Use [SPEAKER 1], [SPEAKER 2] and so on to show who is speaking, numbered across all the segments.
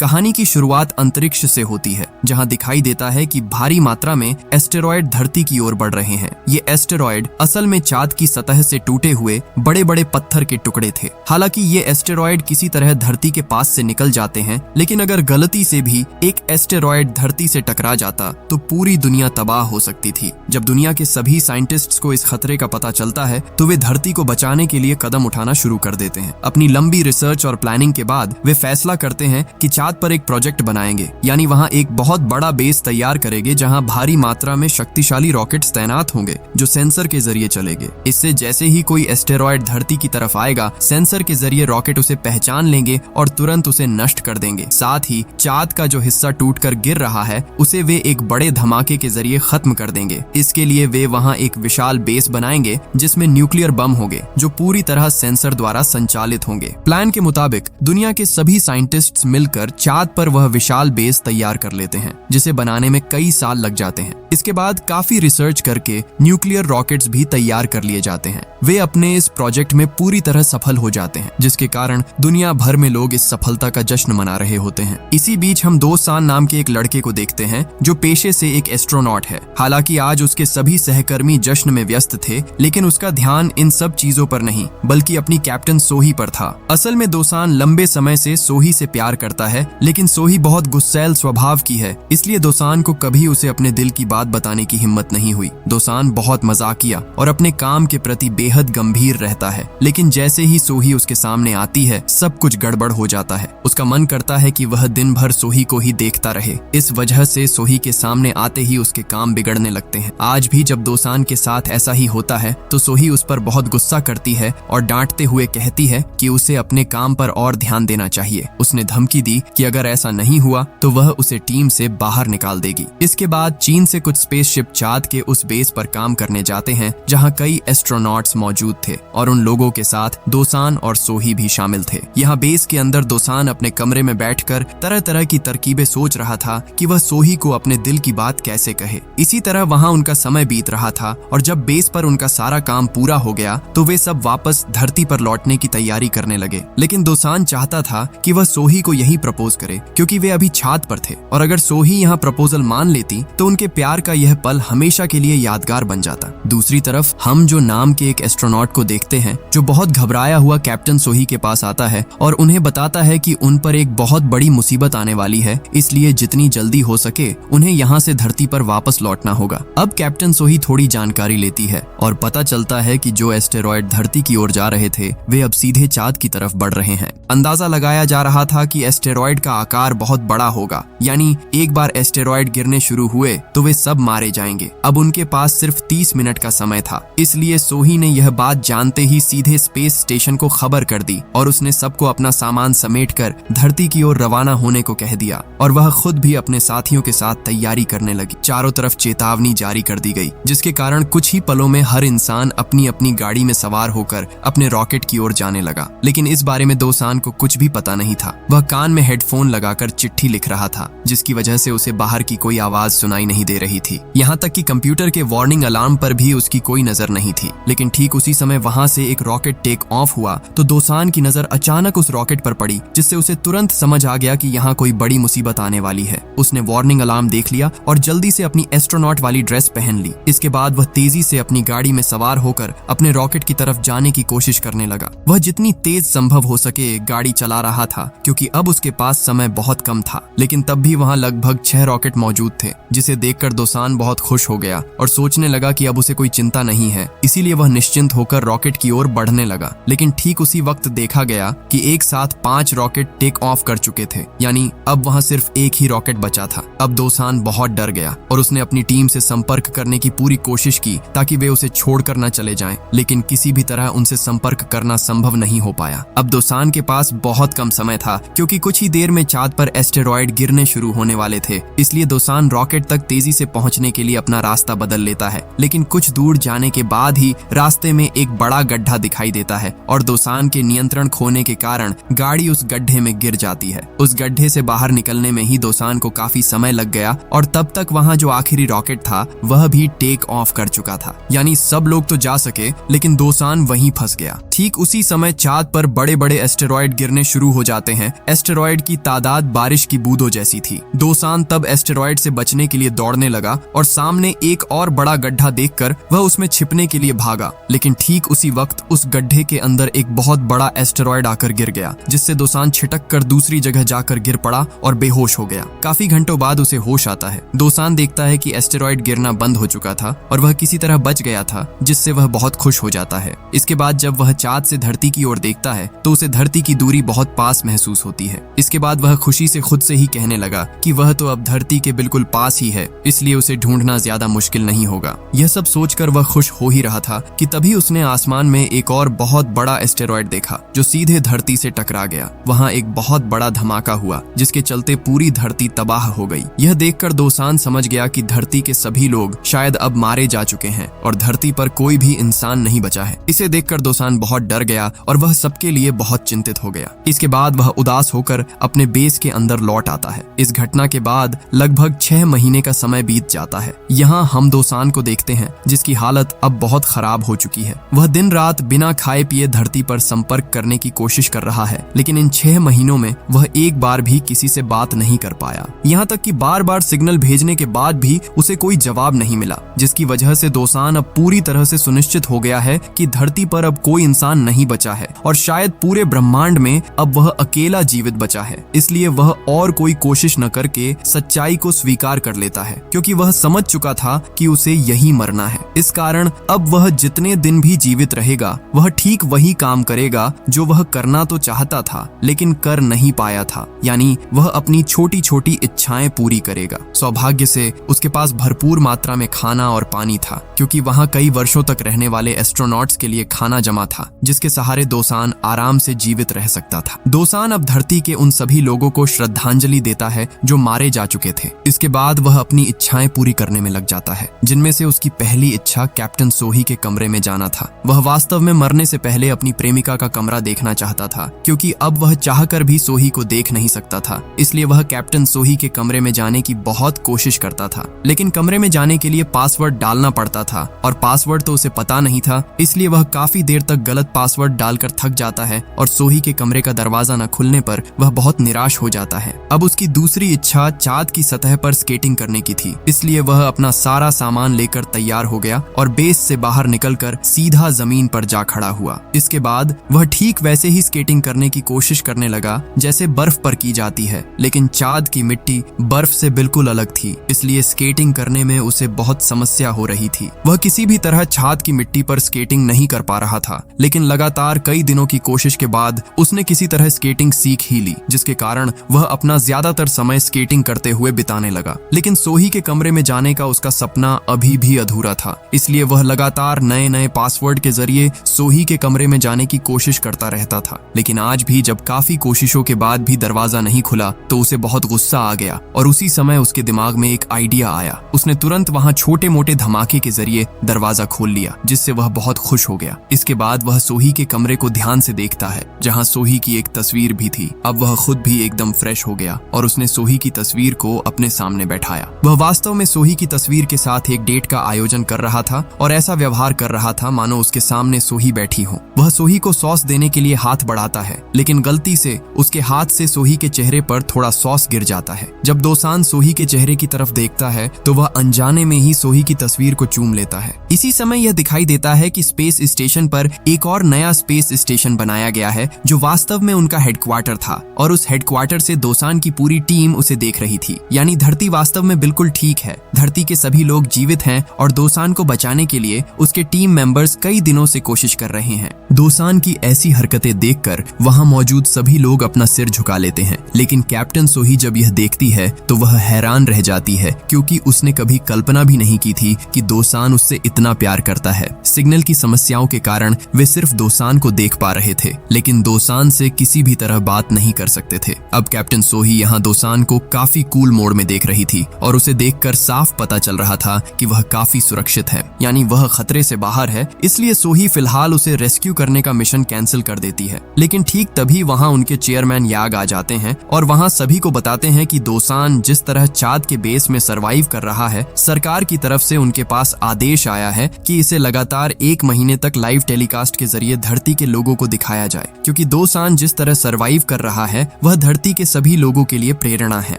[SPEAKER 1] कहानी की शुरुआत अंतरिक्ष से होती है, जहां दिखाई देता है कि भारी मात्रा में एस्टेरॉयड धरती की ओर बढ़ रहे हैं। ये एस्टेरॉयड असल में चांद की सतह से टूटे हुए बड़े बड़े पत्थर के टुकड़े थे। हालांकि ये एस्टेरॉयड किसी तरह धरती के पास से निकल जाते हैं, लेकिन अगर गलती से भी एक एस्टेरॉयड धरती से टकरा जाता तो पूरी दुनिया तबाह हो सकती थी। जब दुनिया के सभी साइंटिस्ट्स को इस खतरे का पता चलता है तो वे धरती को बचाने के लिए कदम उठाना शुरू कर देते हैं। अपनी लंबी रिसर्च और प्लानिंग के बाद वे फैसला करते हैं कि चांद पर एक प्रोजेक्ट बनाएंगे, यानी वहां एक बहुत बड़ा बेस तैयार करेंगे जहां भारी मात्रा में शक्तिशाली रॉकेट्स तैनात होंगे जो सेंसर के जरिए चलेंगे। इससे जैसे ही कोई एस्टेरॉयड धरती की तरफ आएगा, सेंसर के जरिए रॉकेट उसे पहचान लेंगे और तुरंत उसे नष्ट कर देंगे। साथ ही चांद का जो हिस्सा टूटकर गिर रहा है उसे वे एक बड़े धमाके के जरिए खत्म कर देंगे। इसके लिए वे वहां एक विशाल बेस बनाएंगे जिसमें न्यूक्लियर बम होंगे जो पूरी तरह सेंसर द्वारा संचालित होंगे। प्लान के मुताबिक दुनिया के सभी साइंटिस्ट्स मिलकर चांद पर वह विशाल बेस तैयार कर लेते हैं, जिसे बनाने में कई साल लग जाते हैं। इसके बाद काफी रिसर्च करके न्यूक्लियर रॉकेट्स भी तैयार कर लिए जाते हैं। वे अपने इस प्रोजेक्ट में पूरी तरह सफल हो जाते हैं, जिसके कारण दुनिया भर में लोग इस सफलता का जश्न मना रहे होते हैं। इसी बीच हम दोसान नाम के एक लड़के को देखते हैं जो पेशे से एक एस्ट्रोनॉट है। हालांकि आज उसके सभी सहकर्मी जश्न में व्यस्त थे, लेकिन उसका ध्यान इन सब चीजों पर नहीं बल्कि अपनी कैप्टन सोही पर था। असल में दोसान लंबे समय से सोही से प्यार करता है, लेकिन सोही बहुत गुस्सैल स्वभाव की है, इसलिए दोसान को कभी उसे अपने दिल की बात बताने की हिम्मत नहीं हुई। दोसान बहुत मजाकिया और अपने काम के प्रति बेहद गंभीर रहता है, लेकिन जैसे ही सोही उसके सामने आती है सब कुछ गड़बड़ हो जाता है। उसका मन करता है कि वह दिन भर सोही को ही देखता रहे। इस वजह से सोही के सामने आते ही उसके काम बिगड़ने लगते हैं। आज भी जब दोसान के साथ ऐसा ही होता है तो सोही उस पर बहुत गुस्सा करती है और डांटते हुए कहती है कि उसे अपने काम पर और ध्यान देना चाहिए। उसने धमकी दी कि अगर ऐसा नहीं हुआ तो वह उसे टीम से बाहर निकाल देगी। इसके बाद चीन से कुछ स्पेसशिप चांद के उस बेस पर काम करने जाते हैं जहां कई एस्ट्रोनॉट्स मौजूद थे और उन लोगों के साथ दोसान और सोही भी शामिल थे। यहाँ बेस के अंदर दोसान अपने कमरे में बैठकर तरह तरह की तरकीबें सोच रहा था कि वह सोही को अपने दिल की बात कैसे कहे। इसी तरह वहाँ उनका समय बीत रहा था और जब बेस पर उनका सारा काम पूरा हो गया तो वे सब वापस धरती पर लौटने की तैयारी करने लगे। लेकिन दोसान चाहता था कि वह सोही को यही प्रपोज करे, क्योंकि वे अभी छात पर थे और अगर सोही यहाँ प्रपोजल मान लेती तो उनके प्यार का यह पल हमेशा के लिए यादगार बन जाता। दूसरी तरफ हम जो नाम के एक एस्ट्रोनॉट को देखते हैं जो बहुत घबराया हुआ कैप्टन सोही के पास आता है और उन्हें बताता है कि उन पर एक बहुत बड़ी मुसीबत आने वाली है, इसलिए जितनी जल्दी हो सके उन्हें यहाँ से धरती पर वापस लौटना होगा। अब कैप्टन सोही थोड़ी जानकारी लेती है और पता चलता है कि जो एस्टेरॉयड धरती की ओर जा रहे थे वे अब सीधे चांद की तरफ बढ़ रहे हैं। अंदाजा लगाया जा रहा था कि एस्टेरॉयड का आकार बहुत बड़ा होगा, यानी एक बार एस्टेरॉयड गिरने शुरू हुए तो वे सब मारे जाएंगे। अब उनके पास सिर्फ 30 मिनट का समय था, इसलिए सोही ने यह बात जानते ही सीधे स्पेस स्टेशन को खबर कर दी और उसने सबको अपना सामान समेटकर धरती की ओर रवाना होने को कह दिया और वह खुद भी अपने साथियों के साथ तैयारी करने लगी। चारों तरफ चेतावनी जारी कर दी गई, जिसके कारण कुछ ही पलों में हर इंसान अपनी अपनी गाड़ी में सवार होकर अपने रॉकेट की ओर जाने लगा। लेकिन इस बारे में दोसान को कुछ भी पता नहीं था। वह कान में हेडफोन लगाकर चिट्ठी लिख रहा था, जिसकी वजह से उसे बाहर की कोई आवाज सुनाई नहीं दे रही थी। यहाँ तक कि कंप्यूटर के वार्निंग अलार्म पर भी उसकी कोई नजर नहीं थी। लेकिन ठीक उसी समय वहां से एक रॉकेट टेक ऑफ हुआ तो दोसान की नजर अचानक उस रॉकेट पर पड़ी, जिससे उसे तुरंत समझ आ गया कि यहाँ कोई बड़ी मुसीबत आने वाली है। उसने वार्निंग अलार्म देख लिया और जल्दी से अपनी एस्ट्रोनॉट वाली ड्रेस पहन ली। इसके बाद वह तेजी से अपनी गाड़ी में सवार होकर अपने रॉकेट की तरफ जाने की कोशिश करने लगा। वह जितनी तेज संभव हो सके गाड़ी चला रहा था, क्योंकि अब उसके पास समय बहुत कम था। लेकिन तब भी वहाँ लगभग 6 रॉकेट मौजूद थे, जिसे देखकर दोसान बहुत खुश हो गया और सोचने लगा कि अब उसे कोई चिंता नहीं है। इसीलिए वह निश्चिंत होकर रॉकेट की ओर बढ़ने लगा। लेकिन ठीक उसी वक्त देखा गया कि एक साथ 5 रॉकेट टेक ऑफ कर चुके थे, यानी अब वहाँ सिर्फ एक ही रॉकेट बचा था। अब दोसान बहुत डर गया और उसने अपनी टीम से संपर्क करने की पूरी कोशिश की ताकि वे उसे छोड़कर न चले जाएं, लेकिन किसी भी तरह उनसे संपर्क करना संभव नहीं हो पाया। अब दोसान के पास बहुत कम समय था, क्योंकि कुछ ही देर में चांद पर एस्टेरॉयड गिरने शुरू होने वाले थे। इसलिए दोसान रॉकेट तक तेजी से पहुंचने के लिए अपना रास्ता बदल लेता है। लेकिन कुछ दूर जाने के बाद ही रास्ते में एक बड़ा गड्ढा दिखाई देता है और दोसान के नियंत्रण खोने के कारण गाड़ी उस गड्ढे में गिर जाती है। उस गड्ढे से बाहर निकलने में ही दोसान को काफी समय लग गया और तब तक वहाँ जो आखिरी रॉकेट था वह भी टेक ऑफ कर चुका था। यानी सब लोग तो जा सके, लेकिन दोसान वहीं फंस गया। ठीक उसी समय चांद पर बड़े बड़े एस्टेरॉयड गिरने शुरू हो जाते हैं। एस्टेरॉयड जिसकी तादाद बारिश की बूंदों जैसी थी। दोसान तब एस्टेरॉयड से बचने के लिए दौड़ने लगा और सामने एक और बड़ा गड्ढा देखकर वह उसमें छिपने के लिए भागा, लेकिन ठीक उसी वक्त उस गड्ढे के अंदर एक बहुत बड़ा एस्टेरॉयड आकर गिर गया, जिससे दोसान छिटक कर दूसरी जगह जाकर गिर पड़ा और बेहोश हो गया। काफी घंटों बाद उसे होश आता है। दोसान देखता है कि एस्टेरॉयड गिरना बंद हो चुका था और वह किसी तरह बच गया था, जिससे वह बहुत खुश हो जाता है। इसके बाद जब वह चाँद से धरती की ओर देखता है तो उसे धरती की दूरी बहुत पास महसूस होती है। इसके बाद वह खुशी से खुद से ही कहने लगा कि वह तो अब धरती के बिल्कुल पास ही है, इसलिए उसे ढूंढना ज्यादा मुश्किल नहीं होगा। यह सब सोचकर वह खुश हो ही रहा था कि तभी उसने आसमान में एक और बहुत बड़ा एस्टेरॉयड देखा जो सीधे धरती से टकरा गया। वहाँ एक बहुत बड़ा धमाका हुआ जिसके चलते पूरी धरती तबाह हो गई। यह देखकर दोसान समझ गया कि धरती के सभी लोग शायद अब मारे जा चुके हैं और धरती पर कोई भी इंसान नहीं बचा है। इसे देखकर दोसान बहुत डर गया और वह सबके लिए बहुत चिंतित हो गया। इसके बाद वह उदास होकर अपने बेस के अंदर लौट आता है। इस घटना के बाद लगभग 6 महीने का समय बीत जाता है। यहाँ हम दोसान को देखते हैं जिसकी हालत अब बहुत खराब हो चुकी है। वह दिन रात बिना खाए पिए धरती पर संपर्क करने की कोशिश कर रहा है, लेकिन इन 6 महीनों में वह एक बार भी किसी से बात नहीं कर पाया। यहाँ तक कि बार बार सिग्नल भेजने के बाद भी उसे कोई जवाब नहीं मिला, जिसकी वजह से दोसान अब पूरी तरह से सुनिश्चित हो गया है कि धरती पर अब कोई इंसान नहीं बचा है और शायद पूरे ब्रह्मांड में अब वह अकेला जीवित बचा है। इसलिए वह और कोई कोशिश न करके सच्चाई को स्वीकार कर लेता है, क्योंकि वह समझ चुका था कि उसे यही मरना है। इस कारण अब वह जितने दिन भी जीवित रहेगा वह ठीक वही काम करेगा जो वह करना तो चाहता था लेकिन कर नहीं पाया था, यानी वह अपनी छोटी छोटी इच्छाएं पूरी करेगा। सौभाग्य से उसके पास भरपूर मात्रा में खाना और पानी था, क्योंकि वहाँ कई वर्षों तक रहने वाले एस्ट्रोनॉट्स के लिए खाना जमा था, जिसके सहारे दोसान आराम से जीवित रह सकता था। दोसान अब धरती के उन सभी लोगों को श्रद्धांजलि देता है जो मारे जा चुके थे। इसके बाद वह अपनी इच्छाएं पूरी करने में लग जाता है, जिनमें से उसकी पहली इच्छा कैप्टन सोही के कमरे में जाना था। वह वास्तव में मरने से पहले अपनी प्रेमिका का कमरा देखना चाहता था, क्योंकि अब वह चाहकर भी सोही को देख नहीं सकता था। इसलिए वह कैप्टन सोही के कमरे में जाने की बहुत कोशिश करता था, लेकिन कमरे में जाने के लिए पासवर्ड डालना पड़ता था और पासवर्ड तो उसे पता नहीं था। इसलिए वह काफी देर तक गलत पासवर्ड डालकर थक जाता है और सोही के कमरे का दरवाजा न खुलने पर वह बहुत निराश हो जाता है। अब उसकी दूसरी इच्छा चाँद की सतह पर स्केटिंग करने की थी, इसलिए वह अपना सारा सामान लेकर तैयार हो गया और बेस से बाहर निकलकर सीधा जमीन पर जा खड़ा हुआ। इसके बाद वह ठीक वैसे ही स्केटिंग करने की कोशिश करने लगा जैसे बर्फ पर की जाती है, लेकिन चाँद की मिट्टी बर्फ से बिल्कुल अलग थी, इसलिए स्केटिंग करने में उसे बहुत समस्या हो रही थी। वह किसी भी तरह चाँद की मिट्टी पर स्केटिंग नहीं कर पा रहा था, लेकिन लगातार कई दिनों की कोशिश के बाद उसने किसी तरह स्केटिंग सीख ही ली, जिसके कारण वह अपना ज्यादातर समय स्केटिंग करते हुए बिताने लगा। लेकिन सोही के कमरे में जाने का उसका सपना अभी भी अधूरा था, इसलिए वह लगातार नए नए पासवर्ड के जरिए सोही के कमरे में जाने की कोशिश करता रहता था। लेकिन आज भी जब काफी कोशिशों के बाद भी दरवाजा नहीं खुला तो उसे बहुत गुस्सा आ गया और उसी समय उसके दिमाग में एक आइडिया आया। उसने तुरंत वहां छोटे मोटे धमाके के जरिए दरवाजा खोल लिया, जिससे वह बहुत खुश हो गया। इसके बाद वह सोही के कमरे को ध्यान से देखता है, जहां सोही की एक तस्वीर भी थी। अब वह खुद भी एकदम फ्रेश हो गया और उसने सोही की तस्वीर को अपने सामने बैठाया। वह वास्तव में सोही की तस्वीर के साथ एक डेट का आयोजन कर रहा था और ऐसा व्यवहार कर रहा था मानो उसके सामने सोही बैठी हो। वह सोही को सॉस देने के लिए हाथ बढ़ाता है, लेकिन गलती से उसके हाथ से सोही के चेहरे पर थोड़ा सॉस गिर जाता है। जब दोसान सोही के चेहरे की तरफ देखता है तो वह अनजाने में ही सोही की तस्वीर को चूम लेता है। इसी समय यह दिखाई देता है कि स्पेस स्टेशन पर एक और नया स्पेस स्टेशन बनाया गया है जो वास्तव में उनका हेडक्वार्टर था और उस हेडक्वार्टर से दोसान की पूरी टीम उसे देख रही थी। यानी धरती वास्तव में बिल्कुल ठीक है, धरती के सभी लोग जीवित हैं और दोसान को बचाने के लिए उसके टीम मेंबर्स कई दिनों से कोशिश कर रहे हैं। दोसान की ऐसी हरकतें देखकर वहां मौजूद सभी लोग अपना सिर झुका लेते हैं, लेकिन कैप्टन सोही जब यह देखती है तो वह हैरान रह जाती है, क्योंकि उसने कभी कल्पना भी नहीं की थी कि दोसान उससे इतना प्यार करता है। सिग्नल की समस्याओं के कारण वे सिर्फ दोसान को देख पा रहे थे, लेकिन दोसान से किसी भी तरह बात नहीं कर सकते थे। अब कैप्टन सोही यहाँ दोसान को काफी कूल मोड में देख रही थी और उसे देखकर साफ पता चल रहा था कि वह काफी सुरक्षित है, यानी वह खतरे से बाहर है। इसलिए सोही फिलहाल उसे रेस्क्यू करने का मिशन कैंसिल कर देती है। लेकिन ठीक तभी वहाँ उनके चेयरमैन याग आ जाते हैं और वहाँ सभी को बताते हैं कि दोसान जिस तरह चाँद के बेस में सरवाइव कर रहा है, सरकार की तरफ से उनके पास आदेश आया है कि इसे लगातार 1 महीने तक लाइव टेलीकास्ट के जरिए धरती के लोगों को दिखाया जाए, क्योंकि दोसान जिस तरह सरवाइव कर रहा है वह धरती के सभी लोगों के लिए प्रेरणा है।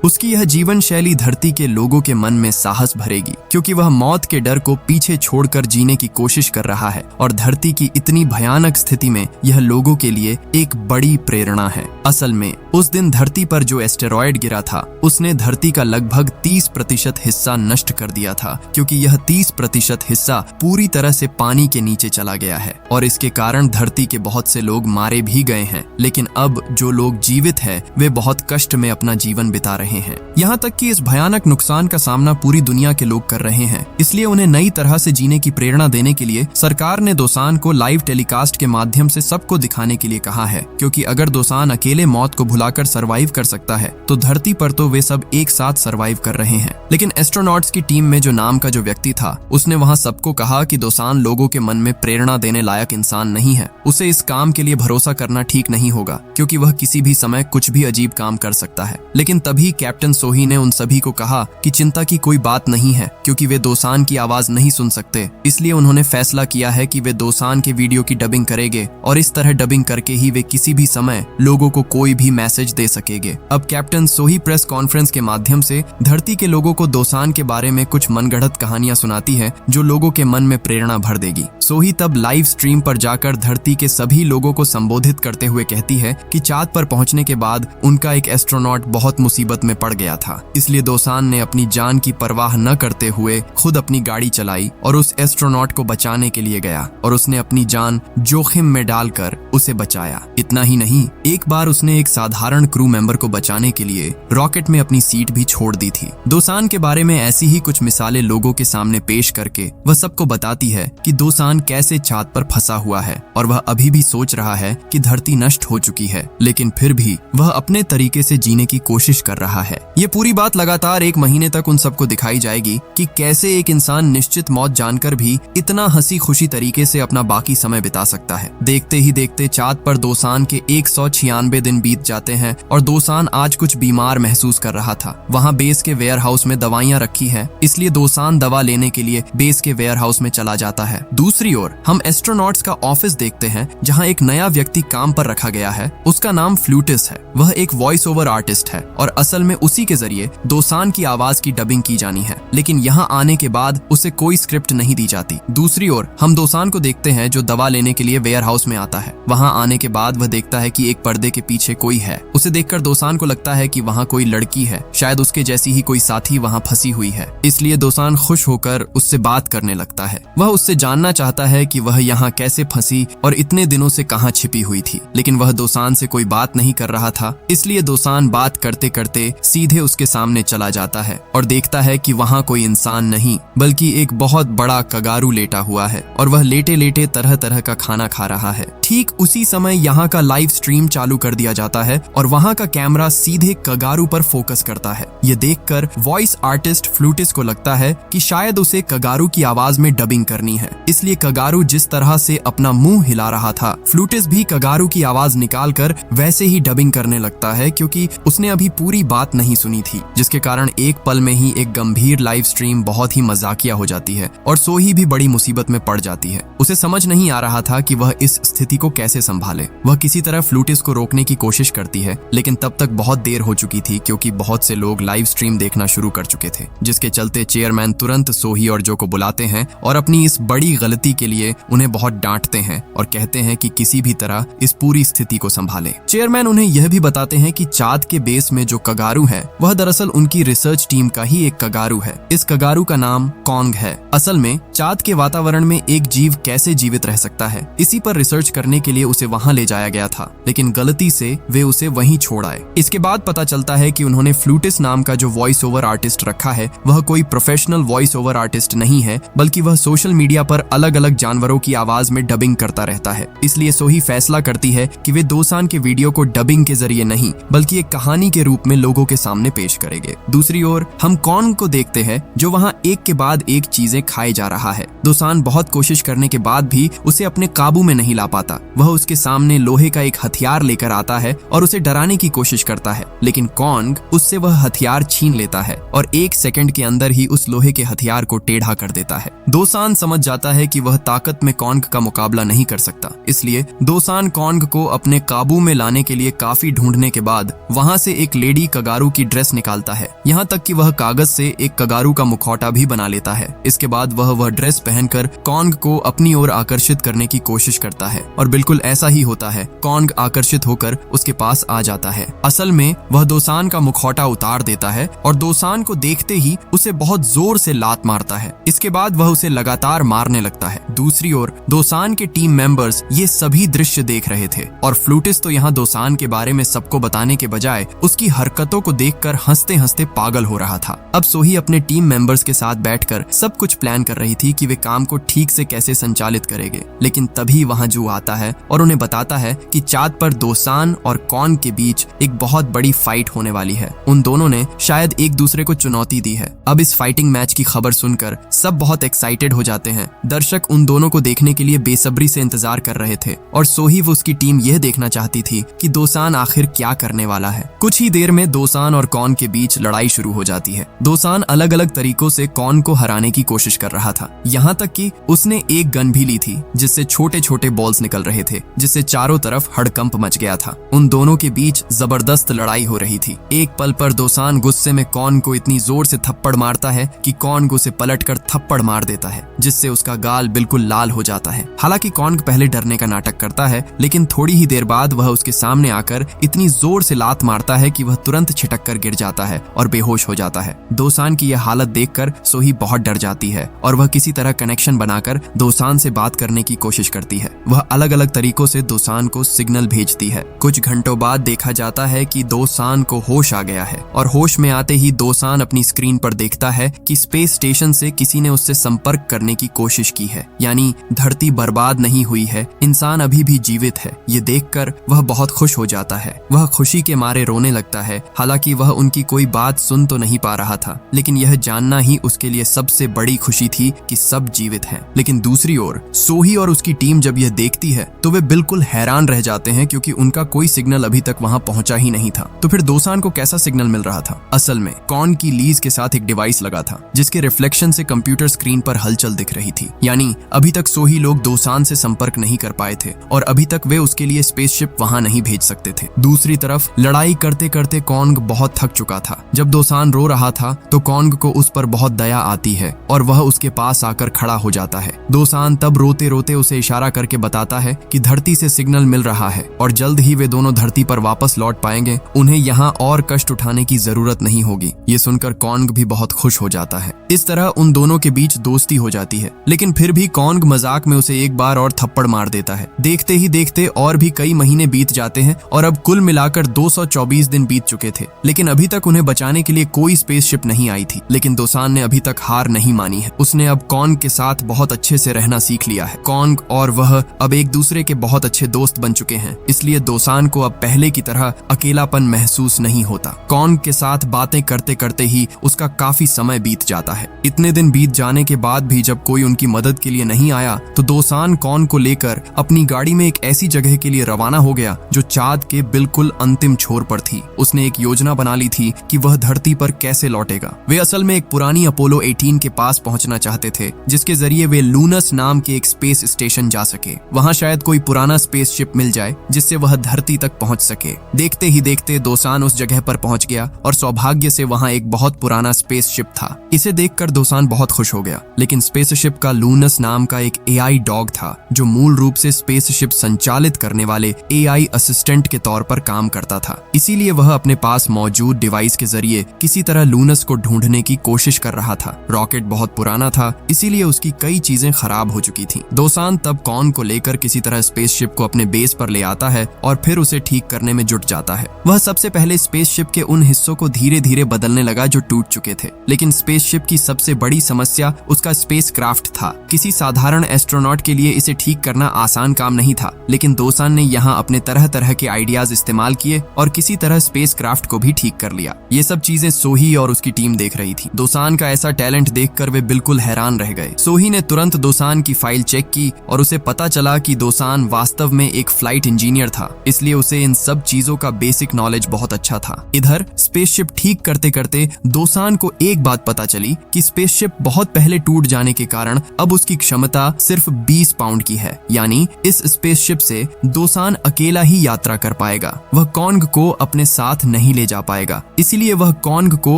[SPEAKER 1] उसकी यह जीवन शैली धरती के लोगों के मन में साहस भरेगी, क्योंकि वह मौत के डर को पीछे छोड़कर जीने की कोशिश कर रहा है और धरती की इतनी भयानक स्थिति में यह लोगों के लिए एक बड़ी प्रेरणा है। असल में उस दिन धरती पर जो एस्टेरॉयड गिरा था उसने धरती का लगभग 30% हिस्सा नष्ट कर दिया था, क्योंकि यह 30% हिस्सा पूरी तरह से पानी के नीचे चला गया है और इसके कारण धरती के बहुत से लोग मारे भी गए हैं। लेकिन अब जो लोग जीवित हैं वे बहुत कष्ट में अपना जीवन बिता रहे हैं। यहाँ तक कि इस भयानक नुकसान का सामना पूरी दुनिया के लोग कर रहे हैं। इसलिए उन्हें नई तरह से जीने की प्रेरणा देने के लिए सरकार ने दोसान को लाइव टेलीकास्ट के माध्यम से सबको दिखाने के लिए कहा है, क्योंकि अगर दोसान अकेले मौत को भुलाकर सरवाइव कर सकता है तो धरती पर तो वे सब एक साथ सरवाइव कर रहे हैं। लेकिन एस्ट्रोनॉट्स की टीम में जो नाम का जो व्यक्ति था उसने वहां सबको कहा कि दोसान लोगों के मन में प्रेरणा देने लायक इंसान नहीं है। उसे इस काम के लिए भरोसा करना ठीक नहीं होगा, क्योंकि वह किसी भी समय कुछ भी अजीब काम कर सकता है। लेकिन तभी कैप्टन सोही ने उन सभी को कहा कि चिंता की कोई बात नहीं है, क्योंकि वे दोसान की आवाज नहीं सुन सकते। इसलिए उन्होंने फैसला किया है कि वे दोसान के वीडियो की डबिंग करेंगे और इस तरह डबिंग करके ही वे किसी भी समय लोगों को कोई भी मैसेज दे सकेंगे। अब कैप्टन सोही प्रेस कॉन्फ्रेंस के माध्यम से धरती के लोगों को दोसान के बारे में कुछ मनगढ़ंत कहानियां सुनाती है जो लोगों के मन में प्रेरणा भर देगी। सोही तब लाइव स्ट्रीम पर जाकर धरती के सभी लोगों को संबोधित करते हुए कहती है कि चांद पर पहुंचने के बाद उनका एक एस्ट्रोनॉट बहुत मुसीबत में पड़ गया था, इसलिए दोसान ने अपनी जान की परवाह न करते हुए खुद अपनी गाड़ी चलाई और उस एस्ट्रोनॉट को बचाने के लिए गया और उसने अपनी जान जोखिम में डालकर उसे बचाया। इतना ही नहीं, एक बार उसने एक साधारण क्रू मेंबर को बचाने के लिए रॉकेट में अपनी सीट भी छोड़ दी थी। दोसान के बारे में ऐसी ही कुछ मिसालें लोगों के सामने पेश करके वह सबको बताती है कि दोसान कैसे चांद पर फंसा हुआ है और वह अभी भी सोच रहा है कि धरती नष्ट हो चुकी है, लेकिन फिर भी वह अपने तरीके से जीने की कोशिश कर रहा है। ये पूरी बात लगातार 1 महीने तक उन सबको दिखाई जाएगी कि कैसे एक इंसान निश्चित मौत जानकर भी इतना हंसी खुशी तरीके से अपना बाकी समय बिता सकता है। देखते ही देखते चांद पर दोसान के 196 दिन बीत जाते हैं और दोसान आज कुछ बीमार महसूस कर रहा था। वहाँ बेस के वेयर हाउस में दवाइयाँ रखी है, इसलिए दोसान दवा लेने के लिए बेस के वेयर हाउस में चला जाता है। दूसरी ओर हम एस्ट्रोनॉट्स का ऑफिस देखते हैं, जहाँ एक नया व्यक्ति काम पर रखा गया है। उसका नाम फ्लूटिस है। वह एक वॉइस ओवर आर्टिस्ट है और असल में उसी के जरिए दोसान की आवाज की डबिंग की जानी है, लेकिन यहाँ आने के बाद उसे कोई स्क्रिप्ट नहीं दी जाती। दूसरी ओर हम दोसान को देखते हैं जो दवा लेने के लिए वेयर हाउस में आता है। वहाँ आने के बाद वह देखता है कि एक पर्दे के पीछे कोई है। उसे देखकर दोसान को लगता है कि वहाँ कोई लड़की है, शायद उसके जैसी ही कोई साथी वहाँ फंसी हुई है। इसलिए दोसान खुश होकर उससे बात करने लगता है। वह उससे जानना चाहता है कि वह यहाँ कैसे फंसी और इतने दिनों से कहाँ छिपी हुई थी, लेकिन वह दोसान से कोई बात नहीं कर रहा था। इसलिए दोसान बात करते करते सीधे उसके सामने चला जाता है और देखता है कि वहाँ कोई इंसान नहीं बल्कि एक बहुत बड़ा कगारू लेटा हुआ है और वह लेटे लेटे तरह तरह का खाना खा रहा है। ठीक उसी समय यहाँ का लाइव स्ट्रीम चालू कर दिया जाता है और वहाँ का कैमरा सीधे कगारू पर फोकस करता है। ये देखकर वॉइस आर्टिस्ट फ्लूटिस को लगता है कि शायद उसे कगारू की आवाज में डबिंग करनी है, इसलिए कगारू जिस तरह से अपना मुंह हिला रहा था फ्लूटिस भी कगारू की आवाज निकालकर वैसे ही डबिंग करने लगता है, क्योंकि उसने अभी पूरी बात नहीं सुनी थी, जिसके कारण एक पल में ही एक गंभीर लाइव स्ट्रीम बहुत ही मजाकिया हो जाती है और सोही भी बड़ी मुसीबत में पड़ जाती है। उसे समझ नहीं आ रहा था कि वह इस स्थिति को कैसे संभाले। वह किसी तरह फ्लूटिस को रोकने की कोशिश करती है, लेकिन तब तक बहुत देर हो चुकी थी, क्योंकि बहुत से लोग लाइव स्ट्रीम देखना शुरू कर चुके थे, जिसके चलते चेयरमैन तुरंत सोही और जो को बुलाते हैं और अपनी इस बड़ी गलती के लिए उन्हें बहुत डांटते हैं और कहते हैं कि किसी भी तरह इस पूरी स्थिति को संभाले। चेयरमैन उन्हें यह भी बताते हैं कि चांद के बेस में जो कगारू है वह दरअसल उनकी रिसर्च टीम का ही एक कगारू है। इस कगारू का नाम कॉन्ग है। असल में चांद के वातावरण में एक जीव कैसे जीवित रह सकता है, इसी पर रिसर्च करने के लिए उसे वहां ले जाया गया था, लेकिन गलती से वे उसे वहीं छोड़ आए। इसके बाद पता चलता है कि उन्होंने फ्लूटिस नाम का जो वॉइस ओवर आर्टिस्ट रखा है वह कोई प्रोफेशनल वॉइस ओवर आर्टिस्ट नहीं है, बल्कि वह सोशल मीडिया पर अलग अलग जानवरों की आवाज में डबिंग करता रहता है। इसलिए सोही फैसला करती है कि वे दोसान के वीडियो को डबिंग के जरिए नहीं बल्कि एक कहानी के रूप में लोगों के सामने सामने पेश करेंगे। दूसरी ओर हम कॉन्ग को देखते हैं जो वहाँ एक के बाद एक चीजें खाए जा रहा है। दोसान बहुत कोशिश करने के बाद भी उसे अपने काबू में नहीं ला पाता। वह उसके सामने लोहे का एक हथियार लेकर आता है और उसे डराने की कोशिश करता है, लेकिन कॉन्ग उससे वह हथियार छीन लेता है और 1 सेकंड के अंदर ही उस लोहे के हथियार को टेढ़ा कर देता है। दोसान समझ जाता है कि वह ताकत में कॉन्ग का मुकाबला नहीं कर सकता, इसलिए दोसान कॉन्ग को अपने काबू में लाने के लिए काफी ढूंढने के बाद वहां से एक लेडी कगारू की ड्रेस निकालता है। यहाँ तक कि वह कागज से एक कगारू का मुखौटा भी बना लेता है। इसके बाद वह ड्रेस पहनकर कॉन्ग को अपनी ओर आकर्षित करने की कोशिश करता है और बिल्कुल ऐसा ही होता है। कॉन्ग आकर्षित होकर उसके पास आ जाता है। असल में वह दोसान का मुखौटा उतार देता है और दोसान को देखते ही उसे बहुत जोर से लात मारता है। इसके बाद वह उसे लगातार मारने लगता है। दूसरी ओर दोसान के टीम मेंबर्स ये सभी दृश्य देख रहे थे और फ्लूटिस तो यहाँ दोसान के बारे में सबको बताने के बजाय उसकी हरकतों को देखकर हंसते हंसते पागल हो रहा था। अब सोही अपने टीम मेंबर्स के साथ बैठकर सब कुछ प्लान कर रही थी कि वे काम को ठीक से कैसे संचालित करेंगे, लेकिन तभी वहां जू आता है और उन्हें बताता है कि चांद पर दोसान और कॉन्ग के बीच एक बहुत बड़ी फाइट होने वाली है। उन दोनों ने शायद एक दूसरे को चुनौती दी है। अब इस फाइटिंग मैच की खबर सुनकर सब बहुत एक्साइटेड हो जाते हैं। दर्शक उन दोनों को देखने के लिए बेसब्री से इंतजार कर रहे थे और सोही वो उसकी टीम यह देखना चाहती थी कि दोसान आखिर क्या करने वाला है। कुछ ही देर में दोसान और कॉन्ग के बीच लड़ाई शुरू हो जाती है। दोसान अलग अलग तरीकों से कॉन्ग को हराने की कोशिश कर रहा था, यहाँ तक कि उसने एक गन भी ली थी जिससे छोटे छोटे बॉल्स निकल रहे थे, जिससे चारों तरफ हड़कंप मच गया था। उन दोनों के बीच जबरदस्त लड़ाई हो रही थी। एक पल पर दोसान गुस्से में कॉन्ग को इतनी जोर से थप्पड़ मारता है कि कॉन्ग उसे पलटकर थप्पड़ मार देता है, जिससे उसका गाल बिल्कुल लाल हो जाता है। हालांकि कॉन्ग पहले डरने का नाटक करता है, लेकिन थोड़ी ही देर बाद वह उसके सामने आकर इतनी जोर से लात मारता है कि वह तुरंत छिटक कर गिर जाता है और बेहोश हो जाता है। दोसान की यह हालत देखकर सोही बहुत डर जाती है और वह किसी तरह कनेक्शन बनाकर दोसान से बात करने की कोशिश करती है। वह अलग अलग तरीकों से दोसान को सिग्नल भेजती है। कुछ घंटों बाद देखा जाता है कि दोसान को होश आ गया है और होश में आते ही दोसान अपनी स्क्रीन पर देखता है कि स्पेस स्टेशन से किसी ने उससे संपर्क करने की कोशिश की है, यानी धरती बर्बाद नहीं हुई है, इंसान अभी भी जीवित है। ये देखकर वह बहुत खुश हो जाता है। वह खुशी के मारे रोने लगता है। हालांकि वह उनकी कोई बात सुन तो नहीं पा रहा था, लेकिन यह जानना ही उसके लिए सबसे बड़ी खुशी थी कि सब जीवित हैं। लेकिन दूसरी ओर सोही और उसकी टीम जब यह देखती है तो वे बिल्कुल हैरान रह जाते हैं, क्योंकि उनका कोई सिग्नल अभी तक वहां पहुंचा ही नहीं था। तो फिर दोसान को कैसा सिग्नल मिल रहा था? असल में कॉन्ग की लीज के साथ एक डिवाइस लगा था जिसके रिफ्लेक्शन से कंप्यूटर स्क्रीन पर हलचल दिख रही थी। यानी अभी तक सोही लोग दोसान से संपर्क नहीं कर पाए थे और अभी तक वे उसके लिए स्पेसशिप वहां नहीं भेज सकते थे। दूसरी तरफ लड़ाई करते करते कॉन्ग बहुत थक चुका था। जब दोसान रो रहा था तो कॉन्ग को उस पर बहुत दया आती है और वह उसके पास आकर खड़ा हो जाता है। दोसान तब रोते रोते उसे इशारा करके बताता है कि धरती से सिग्नल मिल रहा है और जल्द ही वे दोनों धरती पर वापस लौट पाएंगे। उन्हें यहाँ और कष्ट उठाने की जरूरत नहीं होगी। ये सुनकर कॉन्ग भी बहुत खुश हो जाता है। इस तरह उन दोनों के बीच दोस्ती हो जाती है, लेकिन फिर भी कॉन्ग मजाक में उसे एक बार और थप्पड़ मार देता है। देखते ही देखते और भी कई महीने बीत जाते हैं और अब कुल मिलाकर 224 दिन बीत चुके थे, लेकिन अभी तक उन्हें बचाने के लिए कोई स्पेसशिप नहीं आई थी। लेकिन दोसान ने अभी तक हार नहीं मानी है। उसने अब कॉन्ग के साथ बहुत अच्छे से रहना सीख लिया है। कॉन्ग और वह अब एक दूसरे के बहुत अच्छे दोस्त बन चुके हैं, इसलिए दोसान को अब पहले की तरह अकेलापन महसूस नहीं होता। कॉन्ग के साथ बातें करते करते ही उसका काफी समय बीत जाता है। इतने दिन बीत जाने के बाद भी जब कोई उनकी मदद के लिए नहीं आया तो दोसान कॉन्ग को लेकर अपनी गाड़ी में एक ऐसी जगह के लिए रवाना हो गया जो चांद के बिल्कुल अंतिम छोर पर थी। उसने एक योजना बना ली थी कि वह धरती पर कैसे लौटेगा। वे असल में एक पुरानी अपोलो 18 के पास पहुंचना चाहते थे, जिसके जरिए वे लूनस नाम के एक स्पेस स्टेशन जा सके। वहां शायद कोई पुराना स्पेसशिप मिल जाए जिससे वह धरती तक पहुंच सके। देखते ही देखते दोसान उस जगह पर पहुंच गया और सौभाग्य से वहां एक बहुत पुराना स्पेसशिप था। इसे देखकर दोसान बहुत खुश हो गया। लेकिन स्पेसशिप का लूनस नाम का एक एआई डॉग था जो मूल रूप से स्पेसशिप संचालित करने वाले एआई असिस्टेंट के तौर पर काम करता था। इसीलिए वह अपने पास मौजूद डिवाइस के जरिए किसी तरह लूनस को ढूंढने की कोशिश कर रहा था। रॉकेट बहुत पुराना था, इसीलिए उसकी कई चीजें खराब हो चुकी थी। दोसान तब कॉन्ग को लेकर किसी तरह स्पेसशिप को अपने बेस पर ले आता है और फिर उसे ठीक करने में जुट जाता है। वह सबसे पहले स्पेसशिप के उन हिस्सों को धीरे धीरे बदलने लगा जो टूट चुके थे। लेकिन स्पेसशिप की सबसे बड़ी समस्या उसका स्पेसक्राफ्ट था। किसी साधारण एस्ट्रोनॉट के लिए इसे ठीक करना आसान काम नहीं था, लेकिन दोसान ने यहाँ अपने तरह तरह के आइडियाज इस्तेमाल किए और किसी तरह स्पेसक्राफ्ट को भी ठीक ठीक कर लिया। ये सब चीजें सोही और उसकी टीम देख रही थी। दोसान का ऐसा टैलेंट देखकर वे बिल्कुल हैरान रह गए। सोही ने तुरंत दोसान की फाइल चेक की और उसे पता चला कि दोसान वास्तव में एक फ्लाइट इंजीनियर था, इसलिए उसे इन सब चीजों का बेसिक नॉलेज बहुत अच्छा था। इधर स्पेसशिप ठीक करते करते दोसान को एक बात पता चली कि स्पेसशिप बहुत पहले टूट जाने के कारण अब उसकी क्षमता सिर्फ 20 पाउंड की है, यानी इस स्पेसशिप से दोसान अकेला ही यात्रा कर पाएगा। वह कॉन्ग को अपने साथ नहीं ले जा पाएगा, इसीलिए वह कॉन्ग को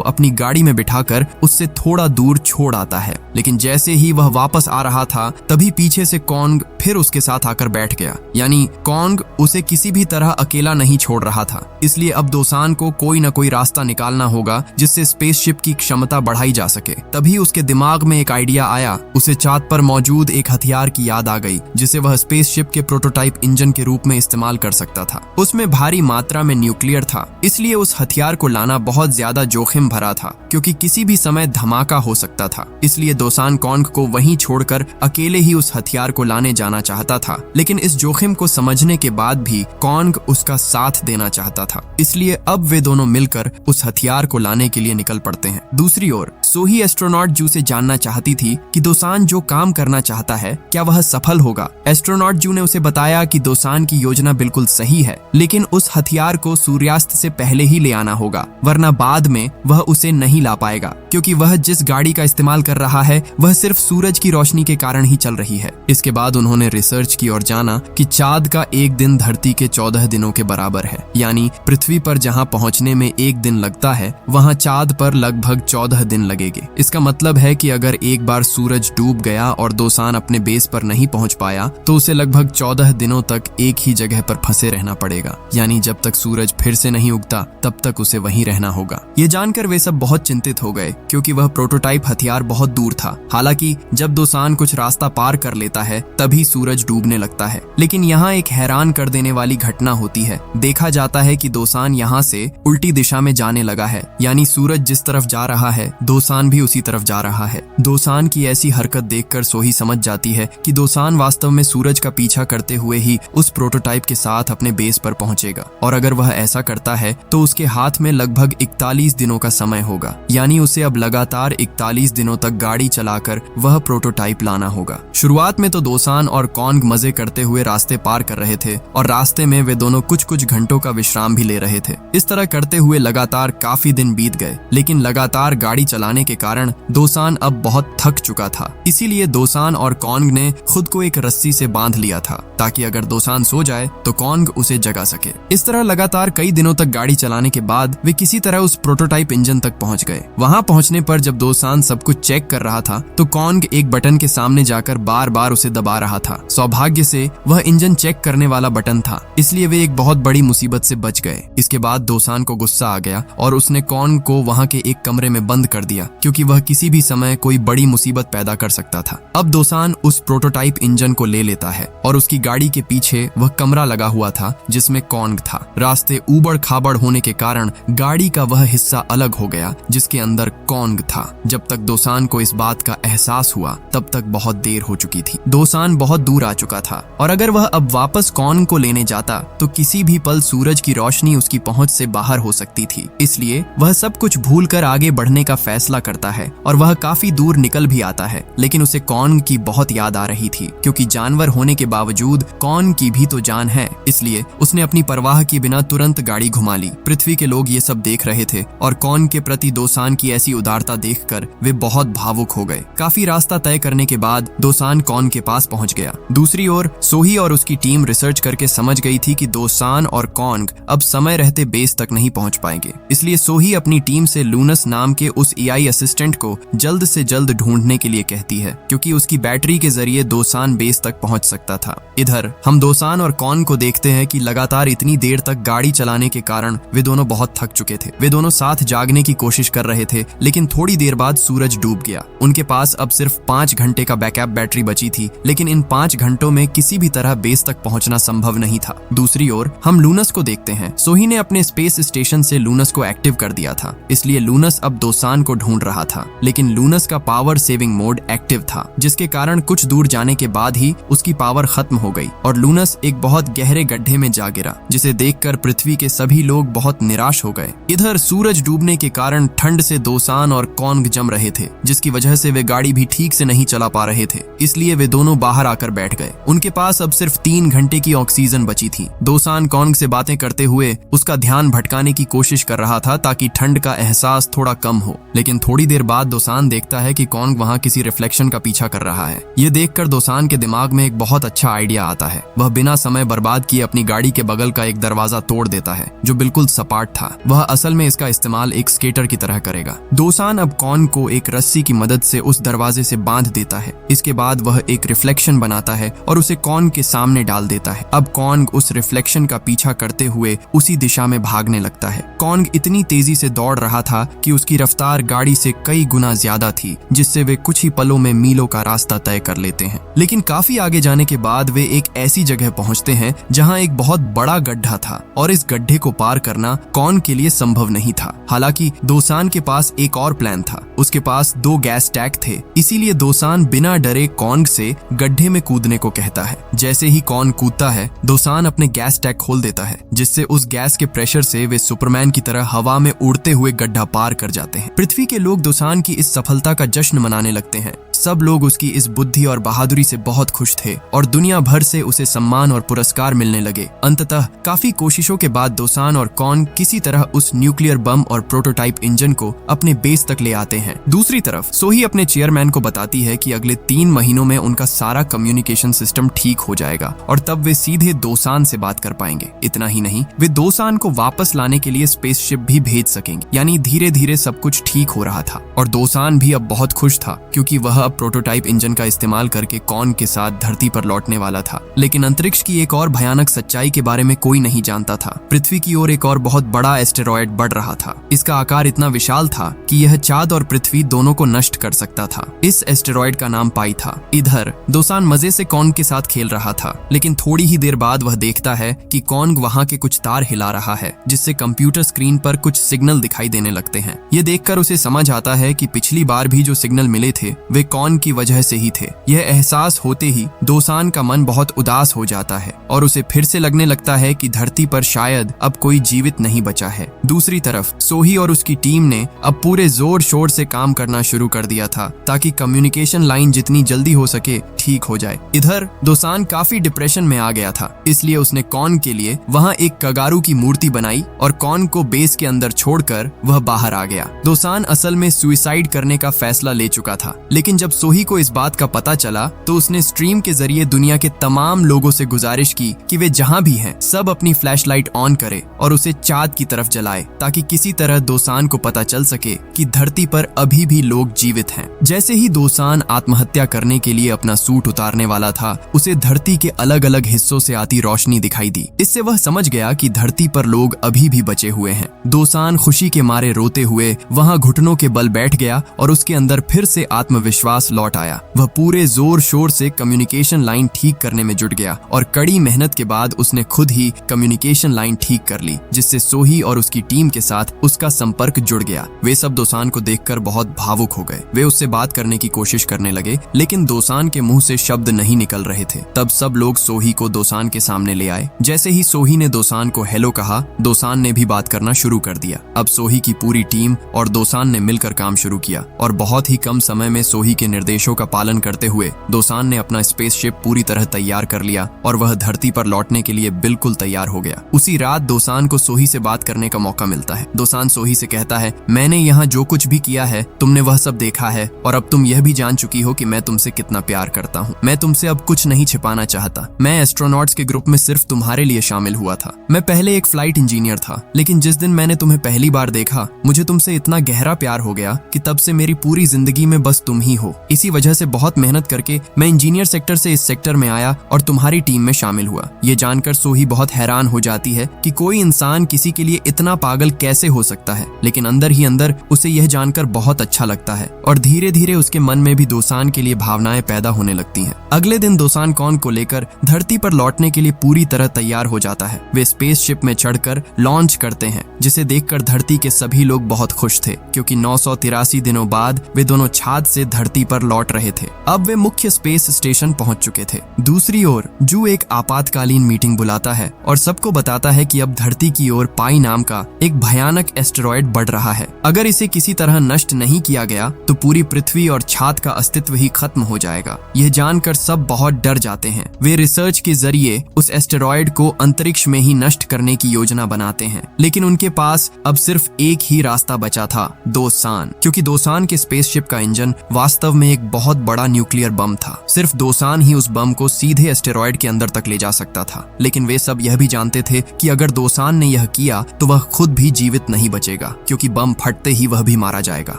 [SPEAKER 1] अपनी गाड़ी में बिठाकर उससे थोड़ा दूर छोड़ आता है। लेकिन जैसे ही वह वापस आ रहा था तभी पीछे से कॉन्ग फिर उसके साथ आकर बैठ गया, यानी कॉन्ग उसे किसी भी तरह अकेला नहीं छोड़ रहा था। इसलिए अब दोसान को कोई न कोई रास्ता निकालना होगा जिससे स्पेसशिप की क्षमता बढ़ाई जा सके। तभी उसके दिमाग में एक आइडिया आया। उसे चांद पर मौजूद एक हथियार की याद आ गई जिसे वह स्पेसशिप के प्रोटोटाइप इंजन के रूप में इस्तेमाल कर सकता था। उसमें भारी मात्रा में न्यूक्लियर था, इसलिए उस हथियार को लाना बहुत ज्यादा जोखिम भरा था क्योंकि किसी भी समय धमाका हो सकता था। इसलिए दोसान कॉन्ग को वहीं छोड़कर अकेले ही उस हथियार को लाने जाना चाहता था, लेकिन इस जोखिम को समझने के बाद भी कॉन्ग उसका साथ देना चाहता था। इसलिए अब वे दोनों मिलकर उस हथियार को लाने के लिए निकल पड़ते हैं। दूसरी ओर सोही एस्ट्रोनॉट जू से जानना चाहती थी कि दोसान जो काम करना चाहता है क्या वह सफल होगा। एस्ट्रोनॉट जू ने उसे बताया कि दोसान की योजना बिल्कुल सही है, लेकिन उस हथियार को सूर्यास्त से पहले ही ले आना होगा, वरना बाद में वह उसे नहीं ला पाएगा क्योंकि वह जिस गाड़ी का इस्तेमाल कर रहा है वह सिर्फ सूरज की रोशनी के कारण ही चल रही है। इसके बाद उन्होंने रिसर्च की और जाना कि चांद का एक दिन धरती के 14 दिनों के बराबर है, यानी पृथ्वी पर जहां पहुंचने में एक दिन लगता है वहां चांद पर लगभग 14 दिन लगेंगे। इसका मतलब है कि अगर एक बार सूरज डूब गया और दोसान अपने बेस पर नहीं पहुंच पाया तो उसे लगभग 14 दिनों तक एक ही जगह पर फंसे रहना पड़ेगा, यानी जब तक सूरज फिर से नहीं उगता तब तक उसे वहीं रहना होगा। ये जानकर वे सब बहुत चिंतित हो गए क्योंकि वह प्रोटोटाइप हथियार बहुत दूर था। हालांकि जब दोसान कुछ रास्ता पार कर लेता है तभी सूरज डूबने लगता है, लेकिन यहाँ एक हैरान कर देने वाली घटना होती है। देखा जाता है कि दोसान यहाँ से उल्टी दिशा में जाने लगा है, यानी सूरज जिस तरफ जा रहा है दोसान भी उसी तरफ जा रहा है। दोसान की ऐसी हरकत देखकर सोही समझ जाती है कि दोसान वास्तव में सूरज का पीछा करते हुए ही उस प्रोटोटाइप के साथ अपने बेस पर पहुंचेगा, और अगर वह ऐसा करता है तो उसके हाथ में लगभग 41 दिनों का समय होगा, यानी उसे अब लगातार 41 दिनों तक गाड़ी चलाकर वह प्रोटोटाइप लाना होगा। शुरुआत में तो दोसान और कॉन्ग मजे करते हुए रास्ते पार कर रहे थे और रास्ते में वे दोनों कुछ कुछ घंटों का विश्राम भी ले रहे थे। इस तरह करते हुए लगातार काफी दिन बीत गए, लेकिन लगातार गाड़ी चलाने के कारण दोसान अब बहुत थक चुका था। इसीलिए दोसान और कॉन्ग ने खुद को एक रस्सी से बांध लिया था ताकि अगर दोसान सो जाए तो कॉन्ग उसे जगा सके। इस तरह लगातार कई दिनों तक गाड़ी चलाने के बाद वे किसी तरह उस प्रोटोटाइप इंजन तक पहुंच गए। वहां पहुंचने पर जब दोसान सब कुछ चेक कर रहा था तो कॉन्ग एक बटन के सामने जाकर बार बार उसे दबा रहा था। सौभाग्य से वह इंजन चेक करने वाला बटन था, इसलिए वे एक बहुत बड़ी मुसीबत से बच गए। इसके बाद दोसान को गुस्सा आ गया और उसने कॉन्ग को वहां के एक कमरे में बंद कर दिया क्योंकि वह किसी भी समय कोई बड़ी मुसीबत पैदा कर सकता था। अब दोसान उस प्रोटोटाइप इंजन को ले लेता है और उसकी गाड़ी के पीछे वह कमरा लगा हुआ था जिसमें कॉन्ग था। रास्ते ऊबड़ खाबड़ होने के कारण गाड़ी का वह हिस्सा अलग हो गया जिसके अंदर कॉन्ग था। जब तक दोसान को इस बात का एहसास हुआ तब तक बहुत देर हो चुकी थी। दोसान बहुत दूर आ चुका था और अगर वह अब वापस कॉन्ग को लेने जाता तो किसी भी पल सूरज की रोशनी उसकी पहुंच से बाहर हो सकती थी। इसलिए वह सब कुछ भूलकर आगे बढ़ने का फैसला करता है और वह काफी दूर निकल भी आता है, लेकिन उसे कॉन्ग की बहुत याद आ रही थी क्योंकि जानवर होने के बावजूद कॉन्ग की भी तो जान है। इसलिए उसने अपनी परवाह किए बिना तुरंत गाड़ी घुमा ली। पृथ्वी के लोग ये सब देख रहे थे और कॉन्ग के प्रति दोसान की ऐसी उदारता देखकर वे बहुत भावुक हो गए। काफी रास्ता तय करने के बाद दोसान कॉन्ग के पास पहुंच गया। दूसरी ओर सोही और उसकी टीम रिसर्च करके समझ गई थी कि दोसान और कॉन्ग अब समय रहते बेस तक नहीं पहुंच पाएंगे। इसलिए सोही अपनी टीम से लूनस नाम के उस एआई असिस्टेंट को जल्द से जल्द ढूंढने के लिए कहती है क्योंकि उसकी बैटरी के जरिए दोसान बेस तक पहुंच सकता था। इधर हम दोसान और कॉन्ग को देखते हैं कि लगातार इतनी देर तक गाड़ी चलाने के कारण वे दोनों बहुत थक चुके थे। वे दोनों साथ जागने की कोशिश कर रहे थे, लेकिन थोड़ी देर बाद सूरज डूब गया। उनके पास अब सिर्फ 5 घंटे का बैकअप बैटरी बची थी, लेकिन इन 5 घंटों में किसी भी तरह बेस तक पहुंचना संभव नहीं था। दूसरी ओर हम लूनस को देखते हैं। सोही ने अपने स्पेस स्टेशन से लूनस को एक्टिव कर दिया था, इसलिए लूनस अब दोसान को ढूंढ रहा था। लेकिन लूनस का पावर सेविंग मोड एक्टिव था, जिसके कारण कुछ दूर जाने के बाद ही उसकी पावर खत्म हो गई और लूनस एक बहुत गहरे गड्ढे में जा गिरा, जिसे देखकर पृथ्वी के सभी लोग बहुत निराश हो गए। इधर सूरज डूबने के कारण ठंड से दोसान और कॉन्ग जम रहे थे, जिसकी वजह से वे गाड़ी भी ठीक से नहीं चला पा रहे थे। इसलिए वे दोनों बाहर आकर बैठ गए। उनके पास अब सिर्फ 3 घंटे की ऑक्सीजन बची थी। दोसान कॉन्ग से बातें करते हुए उसका ध्यान भटकाने की कोशिश कर रहा था ताकि ठंड का एहसास थोड़ा कम हो। लेकिन थोड़ी देर बाद दोसान देखता है कि कॉन्ग वहां किसी रिफ्लेक्शन का पीछा कर रहा है। ये देखकर दोसान के दिमाग में एक बहुत अच्छा आइडिया आता है। वह बिना समय बर्बाद किए अपनी गाड़ी के बगल का एक दरवाजा तोड़ देता है, जो बिल्कुल सपाट था। वह असल में इसका इस्तेमाल एक स्केटर की तरह करेगा। दोसान अब कॉन्ग को एक रस्सी की मदद से उस दरवाजे से बांध देता है। इसके बाद वह एक रिफ्लेक्शन बनाता है और उसे कॉन्ग के सामने डाल देता है। अब कॉन्ग उस रिफ्लेक्शन का पीछा करते हुए उसी दिशा में भागने लगता है। कॉन्ग इतनी तेजी से दौड़ रहा था कि उसकी रफ्तार गाड़ी से कई गुना ज्यादा थी, जिससे वे कुछ ही पलों में मीलों का रास्ता तय कर लेते हैं। लेकिन काफी आगे जाने के बाद वे एक ऐसी जगह पहुंचते हैं जहां एक बहुत बड़ा गड्ढा था और इस गड्ढे को पार करना कॉन्ग के लिए संभव नहीं था। हालांकि दोसान के पास एक और प्लान था। उसके पास 2 गैस टैंक थे, इसीलिए दोसान बिना डरे कॉन्ग से गड्ढे में कूदने को कहता है। जैसे ही कॉन्ग कूदता है, दोसान अपने गैस टैंक खोल देता है, जिससे उस गैस के प्रेशर से वे सुपरमैन की तरह हवा में उड़ते हुए गड्ढा पार कर जाते हैं। पृथ्वी के लोग दोसान की इस सफलता का जश्न मनाने लगते हैं। सब लोग उसकी इस बुद्धि और बहादुरी से बहुत खुश थे और दुनिया भर से उसे सम्मान और पुरस्कार मिलने लगे। अंततः काफी कोशिशों के बाद दोसान और कॉन्ग किसी तरह उस न्यूक्लियर बम और प्रोटोटाइप इंजन को अपने बेस तक ले आते हैं। दूसरी तरफ सोही अपने चेयरमैन को बताती है कि अगले 3 महीनों में उनका सारा कम्युनिकेशन सिस्टम ठीक हो जाएगा और तब वे सीधे दोसान से बात कर पाएंगे। इतना ही नहीं, वे दोसान को वापस लाने के लिए स्पेसशिप भी भेज सकेंगे। यानी धीरे धीरे सब कुछ ठीक हो रहा था और दोसान भी अब बहुत खुश था, क्योंकि वह प्रोटोटाइप इंजन का इस्तेमाल करके कॉन्ग के साथ धरती पर लौटने वाला था। लेकिन अंतरिक्ष की एक और भयानक सच्चाई के बारे में कोई नहीं जानता था। पृथ्वी की ओर एक और बहुत बड़ा एस्टेरॉयड बढ़ रहा था। इसका आकार इतना विशाल था कि यह चांद और पृथ्वी दोनों को नष्ट कर सकता था। इस एस्टेरॉयड का नाम पाई था। इधर दोसान मजे से कॉन्ग के साथ खेल रहा था, लेकिन थोड़ी ही देर बाद वह देखता है कि कॉन्ग वहां के कुछ तार हिला रहा है, जिससे कंप्यूटर स्क्रीन पर कुछ सिग्नल दिखाई देने लगते हैं। ये देखकर उसे समझ आता है कि पिछली बार भी जो सिग्नल मिले थे वे कॉन्ग की वजह से ही थे। यह एहसास होते ही दोसान का मन बहुत उदास हो जाता है और उसे फिर से लगने लगता है कि धरती पर शायद अब कोई जीवित नहीं बचा है। दूसरी तरफ सोही और उसकी टीम ने अब पूरे जोर शोर से काम करना शुरू कर दिया था ताकि कम्युनिकेशन लाइन जितनी जल्दी हो सके ठीक हो जाए। इधर दोसान काफी डिप्रेशन में आ गया था, इसलिए उसने कॉन्ग के लिए वहां एक कगारू की मूर्ति बनाई और कॉन्ग को बेस के अंदर छोड़कर वह बाहर आ गया। दोसान असल में सुसाइड करने का फैसला ले चुका था, लेकिन जब सोही को इस बात का पता चला तो उसने स्ट्रीम के जरिए दुनिया के तमाम लोगों से गुजारिश की कि वे जहां भी हैं सब अपनी फ्लैशलाइट ऑन करें और उसे चांद की तरफ जलाए, ताकि किसी तरह दोसान को पता चल सके कि धरती पर अभी भी लोग जीवित हैं। जैसे ही दोसान आत्महत्या करने के लिए अपना सूट उतारने वाला था, उसे धरती के अलग अलग हिस्सों से आती रोशनी दिखाई दी। इससे वह समझ गया कि धरती पर लोग अभी भी बचे हुए हैं। दोसान खुशी के मारे रोते हुए वहां घुटनों के बल बैठ गया और उसके अंदर फिर से आत्मविश्वास लौट आया। वह पूरे जोर शोर से कम्युनिकेशन लाइन ठीक करने में जुट गया और कड़ी मेहनत के बाद उसने खुद ही कम्युनिकेशन लाइन ठीक कर ली, जिससे सोही और उसकी टीम के साथ उसका संपर्क जुड़ गया। वे सब दोसान को देखकर बहुत भावुक हो गए। वे उससे बात करने की कोशिश करने लगे, लेकिन दोसान के मुंह से शब्द नहीं निकल रहे थे। तब सब लोग सोही को दोसान के सामने ले आए। जैसे ही सोही ने दोसान को हेलो कहा, दोसान ने भी बात करना शुरू कर दिया। अब सोही की पूरी टीम और दोसान ने मिलकर काम शुरू किया और बहुत ही कम समय में सोही के निर्देशों का पालन करते हुए दोसान ने अपना स्पेसशिप पूरी तरह तैयार कर लिया और वह धरती पर लौटने के लिए बिल्कुल तैयार हो गया। उसी रात दोसान को सोही से बात करने का मौका मिलता है। दोसान सोही से कहता है, मैंने यहाँ जो कुछ भी किया है तुमने वह सब देखा है और अब तुम यह भी जान चुकी हो कि मैं तुमसे कितना प्यार करता हूँ। मैं तुमसे अब कुछ नहीं छिपाना चाहता। मैं एस्ट्रोनॉट्स के ग्रुप में सिर्फ तुम्हारे लिए शामिल हुआ था। मैं पहले एक फ्लाइट इंजीनियर था, लेकिन जिस दिन मैंने तुम्हें पहली बार देखा मुझे तुमसे इतना गहरा प्यार हो गया कि तब से मेरी पूरी जिंदगी में बस तुम ही हो। हो। इसी वजह से बहुत मेहनत करके मैं इंजीनियर सेक्टर से इस सेक्टर में आया और तुम्हारी टीम में शामिल हुआ। ये जानकर सोही बहुत हैरान हो जाती है कि कोई इंसान किसी के लिए इतना पागल कैसे हो सकता है, लेकिन अंदर ही अंदर उसे यह जानकर बहुत अच्छा लगता है और धीरे धीरे उसके मन में भी दोसान के लिए भावनाएं पैदा होने लगती हैं। अगले दिन दोसान कॉन्ग को लेकर धरती पर लौटने के लिए पूरी तरह तैयार हो जाता है। वे स्पेसशिप में चढ़कर लॉन्च करते हैं, जिसे देखकर धरती के सभी लोग बहुत खुश थे, क्योंकि 983 दिनों बाद वे दोनों छाद से धरती पर लौट रहे थे। अब वे मुख्य स्पेस स्टेशन पहुंच चुके थे। दूसरी ओर जू एक आपातकालीन मीटिंग बुलाता है और सबको बताता है कि अब धरती की ओर पाई नाम का एक भयानक एस्टेरॉयड बढ़ रहा है। अगर इसे किसी तरह नष्ट नहीं किया गया तो पूरी पृथ्वी और छाद का अस्तित्व ही खत्म हो जाएगा। यह जानकर सब बहुत डर जाते हैं। वे रिसर्च के जरिए उस एस्टेरॉयड को अंतरिक्ष में ही नष्ट करने की योजना बनाते हैं, लेकिन उनके पास अब सिर्फ एक ही रास्ता बचा था, दोसान, क्योंकि दोसान के स्पेसशिप का इंजन वास्तव में एक बहुत बड़ा न्यूक्लियर बम था। सिर्फ दोसान ही उस बम को सीधे एस्टेरॉयड के अंदर तक ले जा सकता था, लेकिन वे सब यह भी जानते थे कि अगर दोसान ने यह किया तो वह खुद भी जीवित नहीं बचेगा, क्योंकि बम फटते ही वह भी मारा जाएगा।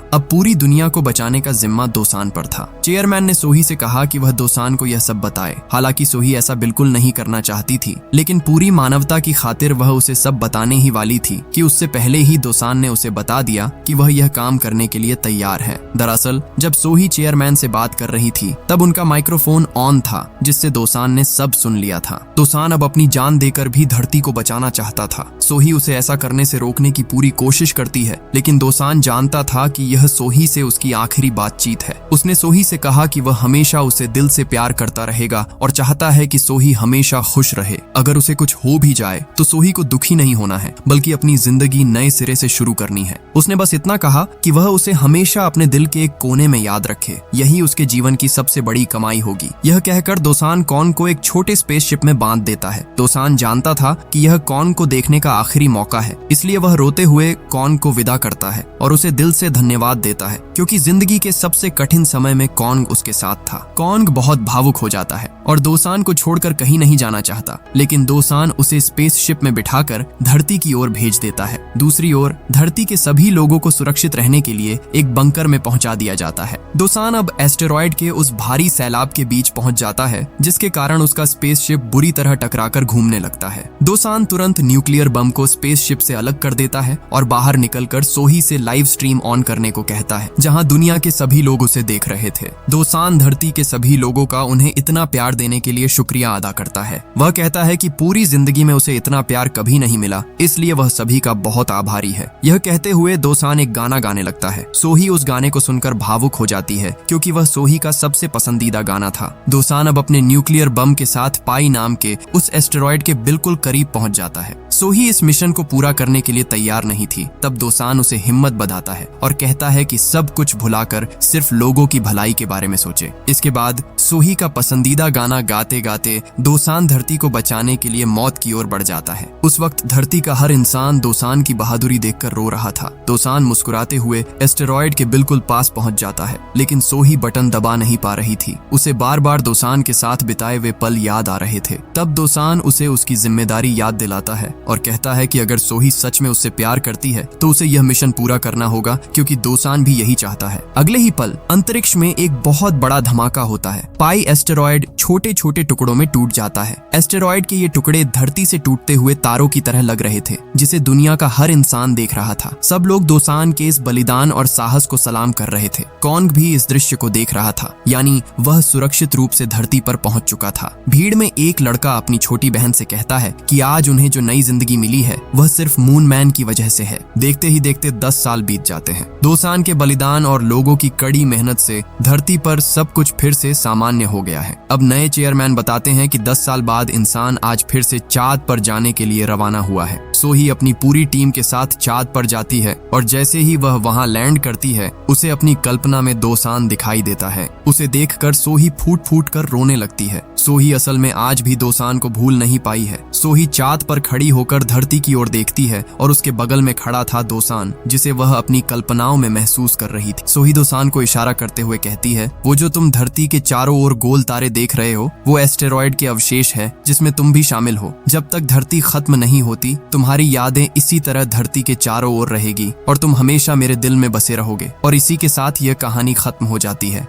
[SPEAKER 1] अब पूरी दुनिया को बचाने का जिम्मा दोसान पर था। चेयरमैन ने सोही से कहा कि वह दोसान को यह सब बताए। हालांकि सोही ऐसा बिल्कुल नहीं करना चाहती थी, लेकिन पूरी मानवता की खातिर वह उसे सब बताने ही वाली थी कि उससे पहले ही दोसान ने उसे बता दिया कि वह यह काम करने के लिए तैयार है। दरअसल जब सोही चेयरमैन से बात कर रही थी तब उनका माइक्रोफोन ऑन था, जिससे दोसान ने सब सुन लिया था। दोसान अब अपनी जान देकर भी धरती को बचाना चाहता था। सोही उसे ऐसा करने से रोकने की पूरी कोशिश करती है, लेकिन दोसान जानता था कि यह सोही से उसकी आखिरी बातचीत है। उसने सोही से कहा कि वह हमेशा उसे दिल से प्यार करता रहेगा और चाहता है कि सोही हमेशा खुश रहे। अगर उसे कुछ हो भी जाए तो सोही को दुखी नहीं होना है, बल्कि अपनी जिंदगी नए सिरे से शुरू करनी है। उसने बस इतना कहा कि वह उसे हमेशा अपने दिल के एक कोने में याद रखे, यही उसके जीवन की सबसे बड़ी कमाई होगी। यह कहकर दोसान कॉन्ग को एक छोटे स्पेसशिप में बांध देता है। दोसान जानता था कि यह कॉन्ग को देखने का आखिरी मौका है, इसलिए वह रोते हुए कॉन्ग को विदा करता है और उसे दिल से धन्यवाद देता है, क्योंकि जिंदगी के सबसे कठिन समय में कॉन्ग उसके साथ था। कॉन्ग बहुत भावुक हो जाता है और दोसान को छोड़कर कहीं नहीं जाना चाहता, लेकिन दोसान उसे स्पेसशिप में बिठाकर धरती की ओर भेज देता है। दूसरी ओर धरती के सभी लोगों को सुरक्षित रहने के लिए एक बंकर में पहुंचा दिया जाता है। दोसान अब एस्टेरॉयड के उस भारी सैलाब के बीच पहुंच जाता है, जिसके कारण उसका स्पेसशिप बुरी तरह टकराकर घूमने लगता है। दोसान तुरंत न्यूक्लियर बम को स्पेसशिप से अलग कर देता है और बाहर निकलकर सोही से लाइव स्ट्रीम ऑन करने को कहता है, जहां दुनिया के सभी लोग उसे देख रहे थे। दोसान धरती के सभी लोगों का उन्हें इतना प्यार देने के लिए शुक्रिया अदा करता है। वह कहता है कि पूरी जिंदगी में उसे इतना प्यार कभी नहीं मिला, इसलिए वह सभी का बहुत आभारी है। यह कहते हुए दोसान एक गाना गाने लगता है। सोही उस गाने को सुनकर भावुक हो जाती है, क्योंकि वह सोही का सबसे पसंदीदा गाना था। दोसान अब अपने न्यूक्लियर बम के साथ पाई नाम के उस एस्टेरॉयड के बिल्कुल करीब पहुंच जाता है। सोही इस मिशन को पूरा करने के लिए तैयार नहीं थी। तब दोसान उसे हिम्मत बंधाता है और कहता है कि सब कुछ भुलाकर सिर्फ लोगों की भलाई के बारे में सोचे। इसके बाद सोही का पसंदीदा गाना गाते गाते दोसान धरती को बचाने के लिए मौत की ओर बढ़ जाता है। उस वक्त धरती का हर इंसान दोसान की बहादुरी देखकर रो रहा था। दोसान मुस्कुराते हुए एस्टेरॉयड के बिल्कुल पास पहुंच जाता है, लेकिन सोही बटन दबा नहीं पा रही थी। उसे बार बार दोसान के साथ बिताए हुए पल याद आ रहे थे। तब दोसान उसे उसकी जिम्मेदारी याद दिलाता है और कहता है कि अगर सोही सच में उससे प्यार करती है तो उसे यह मिशन पूरा करना होगा, क्योंकि दोसान भी यही चाहता है। अगले ही पल अंतरिक्ष में एक बहुत बड़ा धमाका होता है। पाई एस्टेरॉयड छोटे छोटे टुकड़ों में टूट जाता है। एस्टेरॉयड के ये टुकड़े धरती से टूटते हुए तारों की तरह लग रहे थे, जिसे दुनिया का हर इंसान देख रहा था। सब लोग दोसान के इस बलिदान और साहस को सलाम कर रहे थे। कॉन्ग भी इस दृश्य को देख रहा था, यानी वह सुरक्षित रूप से धरती पर पहुंच चुका था। भीड़ में एक लड़का अपनी छोटी बहन से कहता है कि आज उन्हें जो नई जिंदगी मिली है वह सिर्फ मून मैन की वजह से है। देखते ही देखते 10 साल बीत जाते हैं। दोसान के बलिदान और लोगों की कड़ी मेहनत से धरती पर सब कुछ फिर से सामान्य हो गया है। अब नए चेयरमैन बताते हैं कि 10 साल बाद इंसान आज फिर से चांद पर जाने के लिए रवाना हुआ है। सोही अपनी पूरी टीम के साथ चांद पर जाती है और जैसे ही वह वहां लैंड करती है उसे अपनी कल्पना में दोसान दिखाई देता है। उसे देखकर सोही फूट फूट कर रोने लगती है। सोही असल में आज भी दोसान को भूल नहीं पाई है। सोही चांद पर खड़ी होकर धरती की ओर देखती है और उसके बगल में खड़ा था दोसान, जिसे वह अपनी कल्पनाओं में महसूस कर रही थी। सोही दोसान को इशारा करते हुए कहती है, वो जो तुम धरती के चारों ओर गोल तारे देख रहे हो वो एस्टेरॉयड के अवशेष है, जिसमें तुम भी शामिल हो। जब तक धरती खत्म नहीं होती तुम्हारी यादें इसी तरह धरती के चारों ओर रहेगी और तुम हमेशा मेरे दिल में बसे रहोगे। और इसी के साथ यह कहानी खत्म हो जाती है।